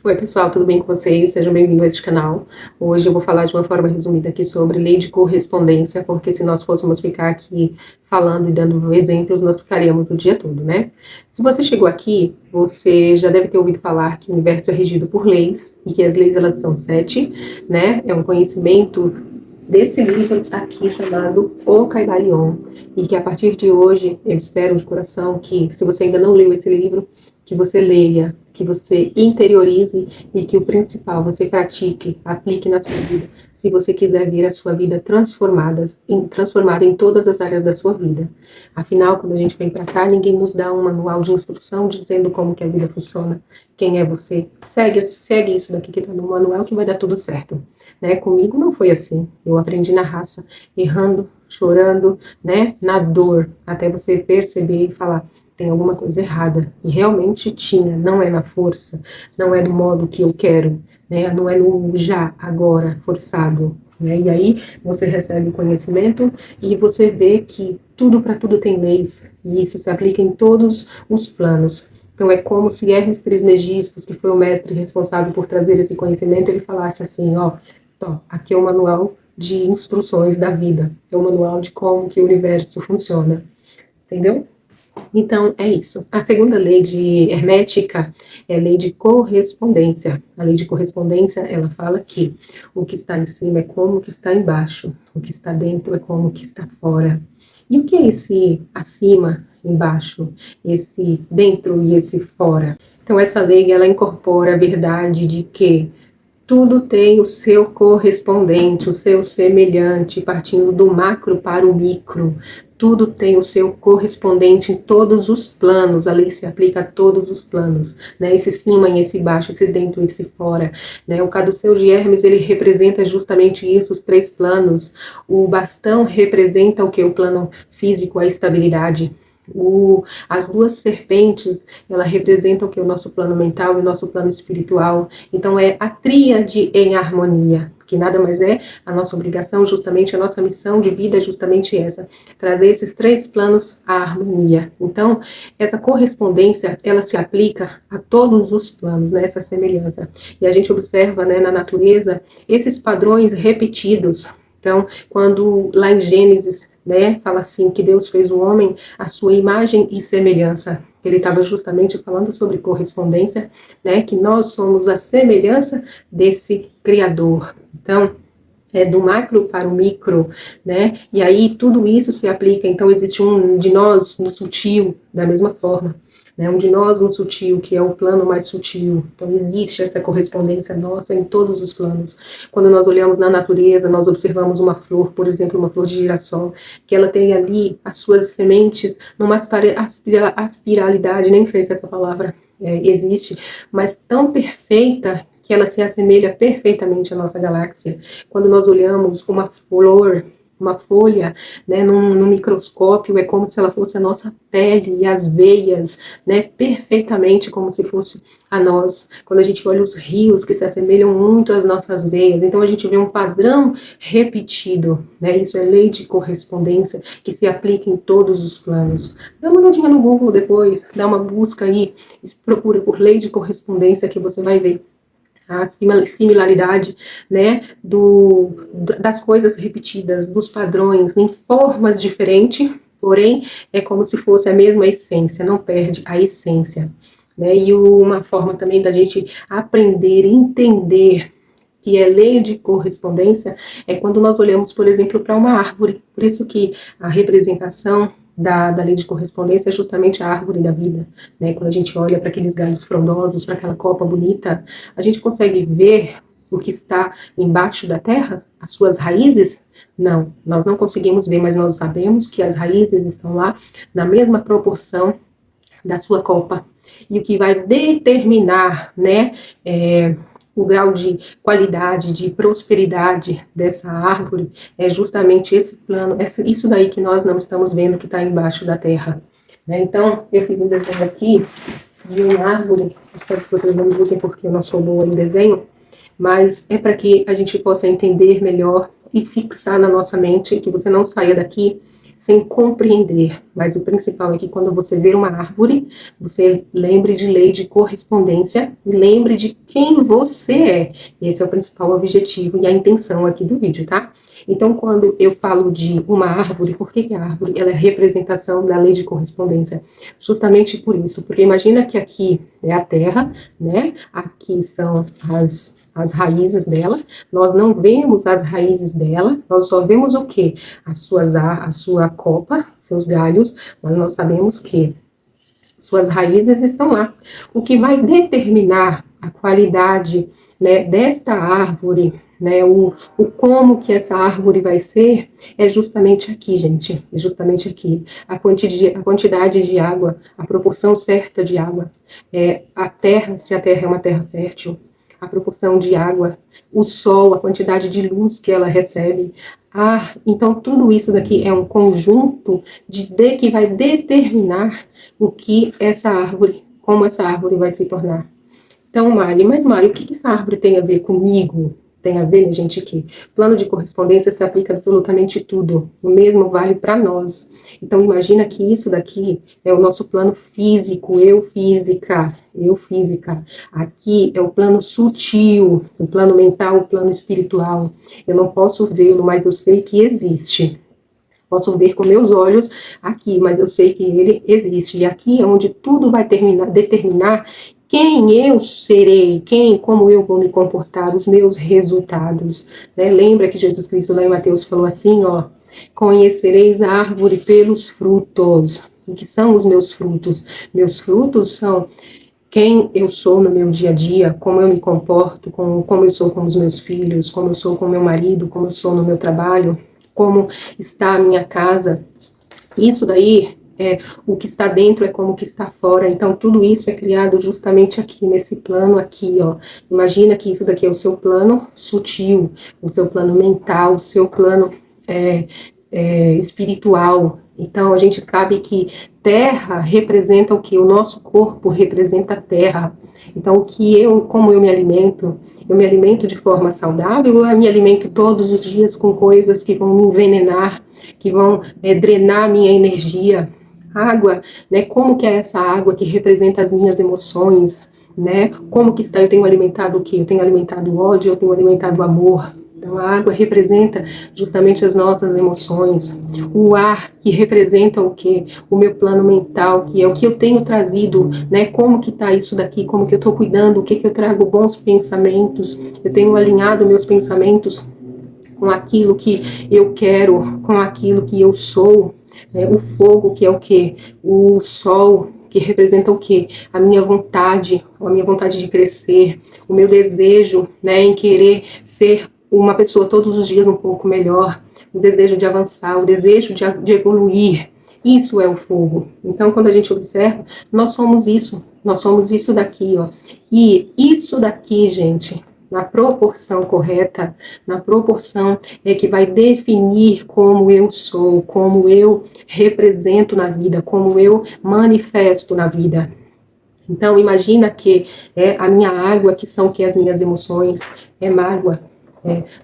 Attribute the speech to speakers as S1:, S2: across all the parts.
S1: Oi pessoal, tudo bem com vocês? Sejam bem-vindos a este canal. Hoje eu vou falar de uma forma resumida aqui sobre lei de correspondência, porque se nós fôssemos ficar aqui falando e dando exemplos, nós ficaríamos o dia todo, né? Se você chegou aqui, você já deve ter ouvido falar que o universo é regido por leis, e que as leis elas são 7, né? É um conhecimento desse livro aqui chamado O Caibalion, e que a partir de hoje, eu espero de coração que, se você ainda não leu esse livro, que você leia, que você interiorize e que o principal, você pratique, aplique na sua vida, se você quiser ver a sua vida transformada em todas as áreas da sua vida. Afinal, quando a gente vem para cá, ninguém nos dá um manual de instrução dizendo como que a vida funciona, quem é você. Segue isso daqui que está no manual que vai dar tudo certo. Né? Comigo não foi assim. Eu aprendi na raça, errando, chorando, né? Na dor, até você perceber e falar, tem alguma coisa errada. E realmente tinha, não é na força, não é do modo que eu quero, né? Não é no já, agora, forçado. Né? E aí você recebe o conhecimento e você vê que tudo para tudo tem leis, e isso se aplica em todos os planos. Então é como se Hermes Trismegistus, que foi o mestre responsável por trazer esse conhecimento, ele falasse assim, ó, aqui é o manual de instruções da vida, é o manual de como que o universo funciona, entendeu? Então, é isso. A segunda lei de hermética é a lei de correspondência. A lei de correspondência, ela fala que o que está em cima é como o que está embaixo, o que está dentro é como o que está fora. E o que é esse acima, embaixo, esse dentro e esse fora? Então, essa lei, ela incorpora a verdade de que tudo tem o seu correspondente, o seu semelhante, partindo do macro para o micro. Tudo tem o seu correspondente em todos os planos, a lei se aplica a todos os planos, né? Esse cima e esse baixo, esse dentro e esse fora, né? O caduceu de Hermes, ele representa justamente isso, os 3 planos. O bastão representa o que? O plano físico, a estabilidade. As 2 serpentes, ela representa o que? O nosso plano mental e o nosso plano espiritual. Então é a tríade em harmonia, que nada mais é a nossa obrigação, justamente a nossa missão de vida é justamente essa, trazer esses 3 planos à harmonia. Então, essa correspondência, ela se aplica a todos os planos, né, essa semelhança. E a gente observa, né, na natureza esses padrões repetidos. Então, quando lá em Gênesis, né, fala assim, que Deus fez o homem à sua imagem e semelhança. Ele estava justamente falando sobre correspondência, né, que nós somos a semelhança desse Criador. Então, é do macro para o micro, né, e aí tudo isso se aplica. Então, existe um de nós no sutil, da mesma forma, né, um de nós no sutil, que é o plano mais sutil. Então, existe essa correspondência nossa em todos os planos. Quando nós olhamos na natureza, nós observamos uma flor, por exemplo, uma flor de girassol, que ela tem ali as suas sementes numa aspiralidade, nem sei se essa palavra existe, mas tão perfeita que ela se assemelha perfeitamente à nossa galáxia. Quando nós olhamos uma flor, uma folha, né, num microscópio, é como se ela fosse a nossa pele e as veias, né, perfeitamente como se fosse a nós. Quando a gente olha os rios que se assemelham muito às nossas veias, então a gente vê um padrão repetido, né, isso é lei de correspondência que se aplica em todos os planos. Dá uma olhadinha no Google depois, dá uma busca aí, procura por lei de correspondência que você vai ver a similaridade, né, das coisas repetidas, dos padrões, em formas diferentes, porém, é como se fosse a mesma essência, não perde a essência. Né, e uma forma também da gente aprender, entender que é lei de correspondência, é quando nós olhamos, por exemplo, para uma árvore. Por isso que a representação da lei de correspondência é justamente a árvore da vida, né? Quando a gente olha para aqueles galhos frondosos, para aquela copa bonita, a gente consegue ver o que está embaixo da terra, as suas raízes? Não, nós não conseguimos ver, mas nós sabemos que as raízes estão lá na mesma proporção da sua copa. E o que vai determinar, né, o grau de qualidade, de prosperidade dessa árvore é justamente esse plano, isso daí que nós não estamos vendo que está embaixo da terra. Né? Então, eu fiz um desenho aqui de uma árvore, espero que vocês não me julguem porque eu não sou boa em desenho, mas é para que a gente possa entender melhor e fixar na nossa mente, que você não saia daqui sem compreender. Mas o principal é que quando você ver uma árvore, você lembre de lei de correspondência e lembre de quem você é. Esse é o principal objetivo e a intenção aqui do vídeo, tá? Então, quando eu falo de uma árvore, por que a árvore ela é representação da lei de correspondência? Justamente por isso, porque imagina que aqui é a terra, né? Aqui são as raízes dela, nós não vemos as raízes dela, nós só vemos o quê? A sua copa, seus galhos, mas nós sabemos que suas raízes estão lá. O que vai determinar a qualidade, né, desta árvore, né, o como que essa árvore vai ser, é justamente aqui, gente, é justamente aqui. A quantidade de água, a proporção certa de água, a terra, se a terra é uma terra fértil, a proporção de água, o sol, a quantidade de luz que ela recebe. Então tudo isso daqui é um conjunto que vai determinar o que essa árvore, como essa árvore vai se tornar. Então, Mari, o que essa árvore tem a ver comigo? Tem a ver, gente, que plano de correspondência se aplica a absolutamente tudo. O mesmo vale para nós. Então, imagina que isso daqui é o nosso plano físico, eu física. Aqui é o plano sutil, o plano mental, o plano espiritual. Eu não posso vê-lo, mas eu sei que existe. Posso ver com meus olhos aqui, mas eu sei que ele existe. E aqui é onde tudo vai determinar quem eu serei, como eu vou me comportar, os meus resultados. Né? Lembra que Jesus Cristo lá em Mateus falou assim, ó, conhecereis a árvore pelos frutos. O que são os meus frutos? Meus frutos são quem eu sou no meu dia a dia, como eu me comporto, como eu sou com os meus filhos, como eu sou com meu marido, como eu sou no meu trabalho, como está a minha casa. Isso daí o que está dentro é como o que está fora. Então tudo isso é criado justamente aqui nesse plano aqui, ó. Imagina que isso daqui é o seu plano sutil, o seu plano mental, o seu plano espiritual. Então a gente sabe que terra representa o que? O nosso corpo representa a terra. Então como eu me alimento de forma saudável ou eu me alimento todos os dias com coisas que vão me envenenar, que vão drenar a minha energia? Água, né? Como que é essa água que representa as minhas emoções, né? Como que está? Eu tenho alimentado o quê? Eu tenho alimentado ódio, eu tenho alimentado amor. Então, a água representa justamente as nossas emoções. O ar, que representa o quê? O meu plano mental, que é o que eu tenho trazido, né? Como que está isso daqui? Como que eu estou cuidando? O que que eu trago? Bons pensamentos. Eu tenho alinhado meus pensamentos com aquilo que eu quero, com aquilo que eu sou. O fogo, que é o quê? O sol, que representa o quê? A minha vontade de crescer, o meu desejo, né, em querer ser uma pessoa todos os dias um pouco melhor, o desejo de avançar, o desejo de evoluir. Isso é o fogo. Então, quando a gente observa, nós somos isso daqui, ó. E isso daqui, gente, na proporção correta, na proporção que vai definir como eu sou, como eu represento na vida, como eu manifesto na vida. Então, imagina que a minha água, que são que as minhas emoções, é mágoa,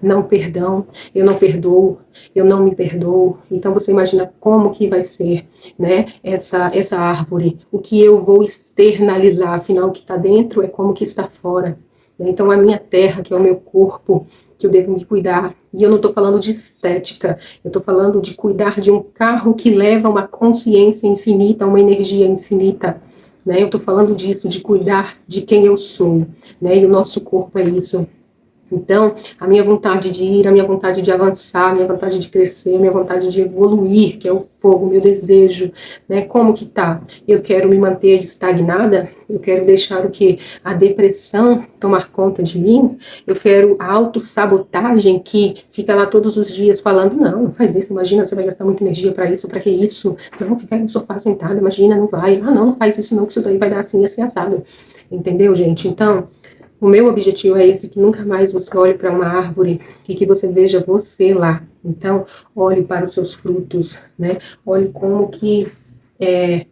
S1: não perdão, eu não perdoo, eu não me perdoo. Então, você imagina como que vai ser, né, essa árvore, o que eu vou externalizar, afinal, o que está dentro é como que está fora. Então, a minha terra, que é o meu corpo, que eu devo me cuidar. E eu não estou falando de estética, eu estou falando de cuidar de um carro que leva uma consciência infinita, uma energia infinita. Né? Eu estou falando disso, de cuidar de quem eu sou. Né? E o nosso corpo é isso. Então, a minha vontade de ir, a minha vontade de avançar, a minha vontade de crescer, a minha vontade de evoluir, que é o fogo, o meu desejo, né? Como que tá? Eu quero me manter estagnada? Eu quero deixar o quê? A depressão tomar conta de mim? Eu quero a autossabotagem que fica lá todos os dias falando, não faz isso, imagina, você vai gastar muita energia para isso, para que isso? Não, ficar no sofá sentada, imagina, não vai. Não faz isso não, que isso daí vai dar assim, assim, assado. Entendeu, gente? Então, o meu objetivo é esse, que nunca mais você olhe para uma árvore e que você veja você lá. Então, olhe para os seus frutos, né? Olhe como que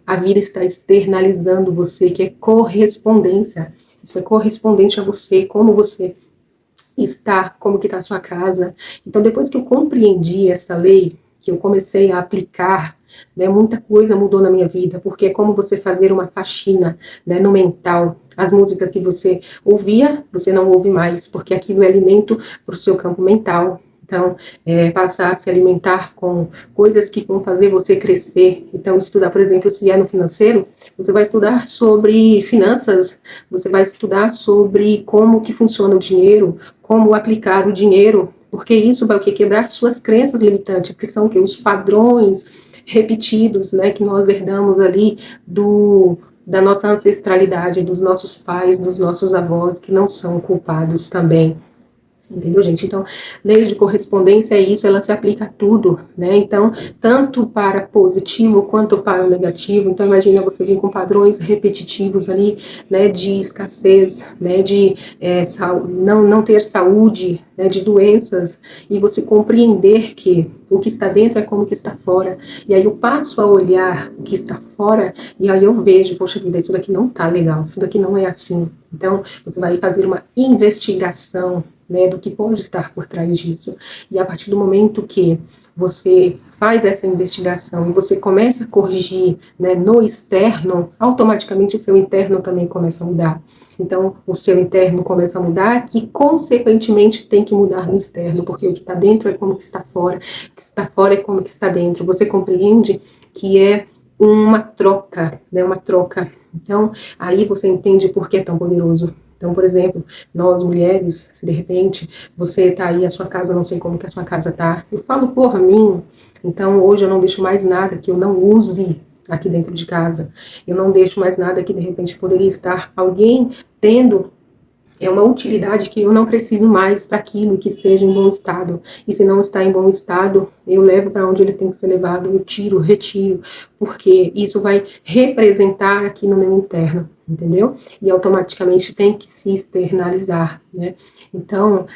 S1: a vida está externalizando você, que é correspondência. Isso é correspondente a você, como você está, como que está a sua casa. Então, depois que eu compreendi essa lei, que eu comecei a aplicar, né, muita coisa mudou na minha vida, porque é como você fazer uma faxina, né, no mental. As músicas que você ouvia, você não ouve mais, porque aquilo é alimento para o seu campo mental. Então, passar a se alimentar com coisas que vão fazer você crescer. Então, estudar, por exemplo, se é no financeiro, você vai estudar sobre finanças, você vai estudar sobre como que funciona o dinheiro, como aplicar o dinheiro, porque isso vai o quê? Quebrar suas crenças limitantes, que são o quê? Os padrões repetidos, né, que nós herdamos ali da nossa ancestralidade, dos nossos pais, dos nossos avós, que não são culpados também. Entendeu, gente? Então, lei de correspondência é isso, ela se aplica a tudo, né? Então, tanto para positivo quanto para o negativo. Então, imagina você vir com padrões repetitivos ali, né, de escassez, né, de não ter saúde, né, de doenças, e você compreender que o que está dentro é como o que está fora. E aí eu passo a olhar o que está fora, e aí eu vejo, poxa vida, isso daqui não tá legal, isso daqui não é assim. Então, você vai fazer uma investigação, né, do que pode estar por trás disso. E a partir do momento que você faz essa investigação e você começa a corrigir, né, no externo, automaticamente o seu interno também começa a mudar. Então, o seu interno começa a mudar, que consequentemente tem que mudar no externo, porque o que está dentro é como que está fora, o que está fora é como que está dentro. Você compreende que é uma troca, né, uma troca. Então, aí você entende por que é tão poderoso. Então, por exemplo, nós mulheres, se de repente você tá aí, a sua casa, não sei como que a sua casa tá, eu falo por mim, então hoje eu não deixo mais nada que eu não use aqui dentro de casa. Eu não deixo mais nada que de repente poderia estar alguém tendo uma utilidade que eu não preciso mais para aquilo que esteja em bom estado. E se não está em bom estado, eu levo para onde ele tem que ser levado, eu tiro, retiro, porque isso vai representar aqui no meu interno, entendeu? E automaticamente tem que se externalizar, né? Então,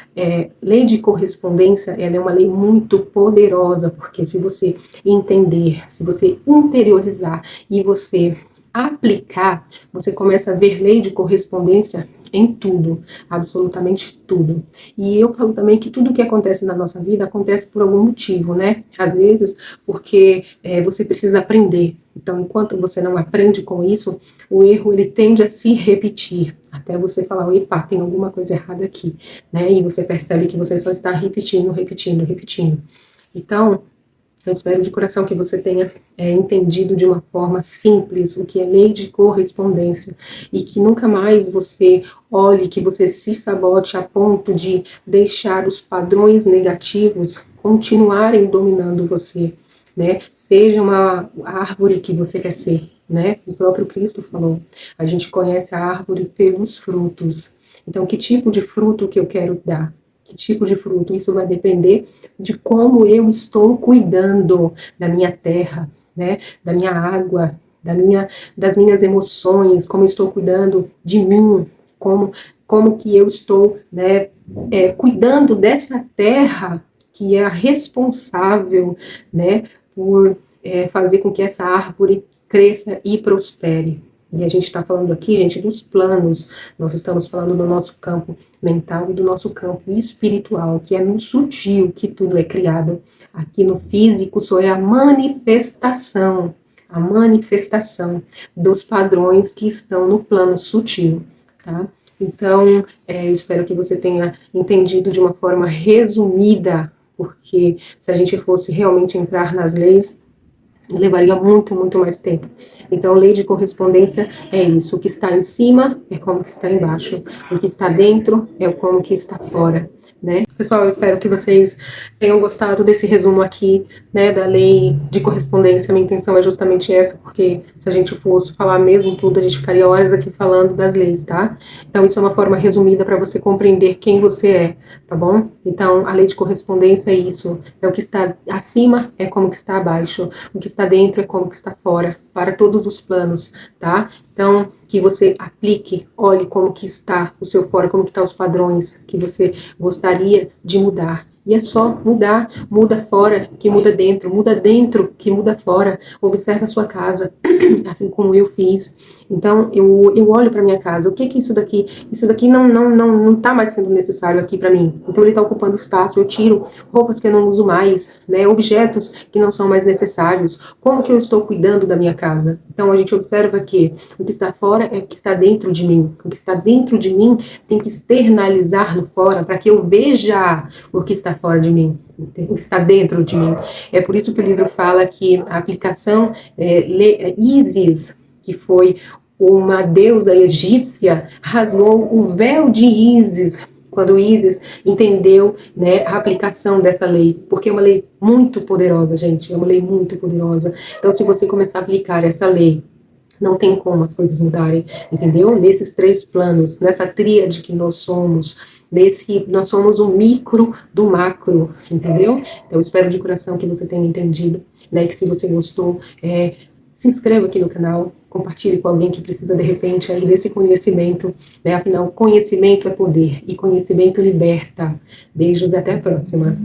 S1: lei de correspondência, ela é uma lei muito poderosa, porque se você entender, se você interiorizar e você aplicar, você começa a ver lei de correspondência em tudo, absolutamente tudo. E eu falo também que tudo que acontece na nossa vida acontece por algum motivo, né? Às vezes porque você precisa aprender. Então, enquanto você não aprende com isso, o erro ele tende a se repetir, até você falar, epa, tem alguma coisa errada aqui, né? E você percebe que você só está repetindo, repetindo, repetindo. Então, eu espero de coração que você tenha entendido de uma forma simples o que é lei de correspondência e que nunca mais você olhe, que você se sabote a ponto de deixar os padrões negativos continuarem dominando você, né? Seja uma árvore que você quer ser, né? O próprio Cristo falou, a gente conhece a árvore pelos frutos. Então, que tipo de fruto que eu quero dar? Que tipo de fruto? Isso vai depender de como eu estou cuidando da minha terra, né? Da minha água, das minhas emoções, como eu estou cuidando de mim, como que eu estou, né, cuidando dessa terra que é a responsável, né, por fazer com que essa árvore cresça e prospere. E a gente está falando aqui, gente, dos planos. Nós estamos falando do nosso campo mental e do nosso campo espiritual, que é no sutil que tudo é criado. Aqui no físico só é a manifestação dos padrões que estão no plano sutil, tá? Então, eu espero que você tenha entendido de uma forma resumida, porque se a gente fosse realmente entrar nas leis, levaria muito, muito mais tempo. Então, lei de correspondência é isso. O que está em cima é como que está embaixo. O que está dentro é como que está fora, né? Pessoal, eu espero que vocês tenham gostado desse resumo aqui, né, da lei de correspondência. Minha intenção é justamente essa, porque se a gente fosse falar mesmo tudo, a gente ficaria horas aqui falando das leis, tá? Então, isso é uma forma resumida para você compreender quem você é, tá bom? Então, a lei de correspondência é isso. É o que está acima, é como que está abaixo. O que está dentro é como que está fora, para todos os planos, tá? Então, que você aplique, olhe como que está o seu fora, como que estão os padrões que você gostaria de mudar. E é só mudar, muda fora que muda dentro que muda fora. Observa a sua casa, assim como eu fiz. Então, eu olho para minha casa, o que é isso daqui não tá mais sendo necessário aqui para mim. Então, ele está ocupando espaço, eu tiro roupas que eu não uso mais, né, objetos que não são mais necessários. Como que eu estou cuidando da minha casa? Então, a gente observa que o que está fora é o que está dentro de mim. O que está dentro de mim tem que externalizar no fora para que eu veja o que está fora de mim, o que está dentro de mim. É por isso que o livro fala que a aplicação Ísis, que foi uma deusa egípcia, rasgou o véu de Ísis, quando Ísis entendeu, né, a aplicação dessa lei, porque é uma lei muito poderosa, gente, é uma lei muito poderosa. Então, se você começar a aplicar essa lei, não tem como as coisas mudarem, entendeu? Nesses três planos, nessa tríade que nós somos, nós somos o micro do macro, entendeu? Então, eu espero de coração que você tenha entendido, né? Que se você gostou, se inscreva aqui no canal, compartilhe com alguém que precisa, de repente, aí desse conhecimento, né? Afinal, conhecimento é poder e conhecimento liberta. Beijos e até a próxima.